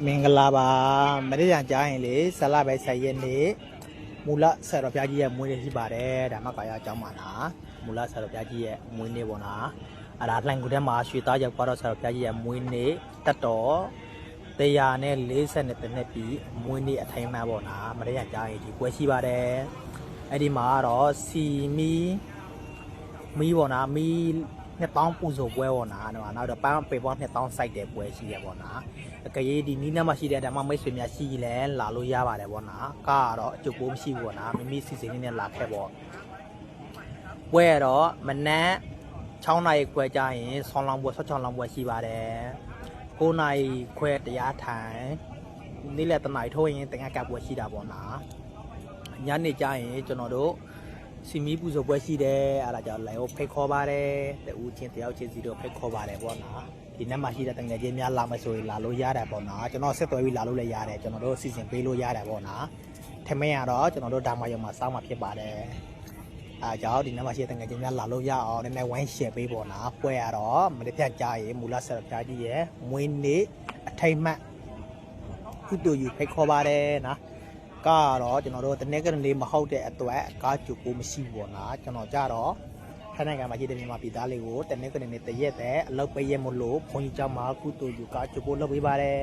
မင်္ဂလာပါမရရကြားရင်လေဇလပဲဆက်ရက်နေမူလဆရာတော်ဘုရားကြီးရဲ့မွေးနေ့ရှိပါတယ်ဒါမှကာယအကြောင်းပါလားမူလဆရာတော်ဘုရားကြီးရဲ့မွေးနေ့ပေါ့နော်အဲ့ဒါလှိုင်ကူထဲမှာရွှေသားရောက်တော့ဆရာတော်ဘုရားကြီးရဲ့မွေးနေ့တက်တော်140နှစ်ပြီမွေးနေ့အထိုင်မှပေါ့နော်မရရကြားရင်ဒီပွဲရှိပါတယ်အဲ့ဒီမှာတော့စီမီပေါ့နော်မီ2000ပူဇော်ပွဲပေါ့နော်နောက်တော့ပန်းပေပေါင်း2000စိုက်တဲ့ပွဲရှိရပေါ့နော်အကရေးဒီနီးနားမှာရှိတဲ့ဓမ္မမိတ်ဆွေများရှိလဲလာလို့ရပါတယ်ပေါ့နော်ကားကတော့အကျုပ်ပိုးမရှိဘူးပေါ့နော်မိမိစီစဉ်နေလာခဲ့ပေါ့ပွဲတော့မနက်6နာရီခွဲကြရင်ဆောင်းလောင်းပွဲ16လောင်းပွဲရှိပါတယ်9နာရီခွဲတရားထိုင်နေ့လယ်တနာရီထိုးရင်တင်ငါကပွဲရှိတာပေါ့နော်ညနေကြရင်ကျွန်တော်တို့စီမီပူဇော်ပွဲရှိတယ်အဲ့ဒါကြောင့်လည်းဖိတ်ခေါ်ပါတယ်တူချင်းတယောက်ချင်းစီတို့ဖိတ်ခေါ်ပါတယ်ပေါ့နော်ဒီနေ့မှရှိတဲ့တငယ်ချင်းများလာမယ်ဆိုရင်လာလို့ရတယ်ပေါ့နော်ကျွန်တော်ဆက်သွယ်ပြီးလာလို့လည်းရတယ်ကျွန်တော်တို့စီစဉ်ပေးလို့ရတယ်ပေါ့နော်ထမင်းရတော့ကျွန်တော်တို့ဒါမှရုံမှာစောင်းမှာဖြစ်ပါတယ်အားကြောင့်ဒီနေ့မှရှိတဲ့တငယ်ချင်းများလာလို့ရအောင်နည်းနည်းဝိုင်းရှယ်ပေးပေါ့နော်ပွဲရတော့မနေ့ဖြတ်ကြားရင်မူလဆရာပြားကြီးရဲ့မွေးနေ့အထိတ်မှတ်ကုတူယူဖိတ်ခေါ်ပါတယ်နော်ကားတော့ကျွန်တော်တို့တနေ့ကနေမဟုတ်တဲ့အတွက်ကားကြိုကိုမရှိဘူးပေါ့နော်ကျွန်တော်ကြတော့ထိုင်းနိုင်ငံမှာရှိတဲ့မြန်မာပြည်သားလေးကိုတနေ့ကနေတရက်တဲ့အလုပ်ပေးရမလို့ဘုန်းကြီးကျောင်းမှာကုတူယူကားကြိုကိုလုပ်ပေးပါတယ်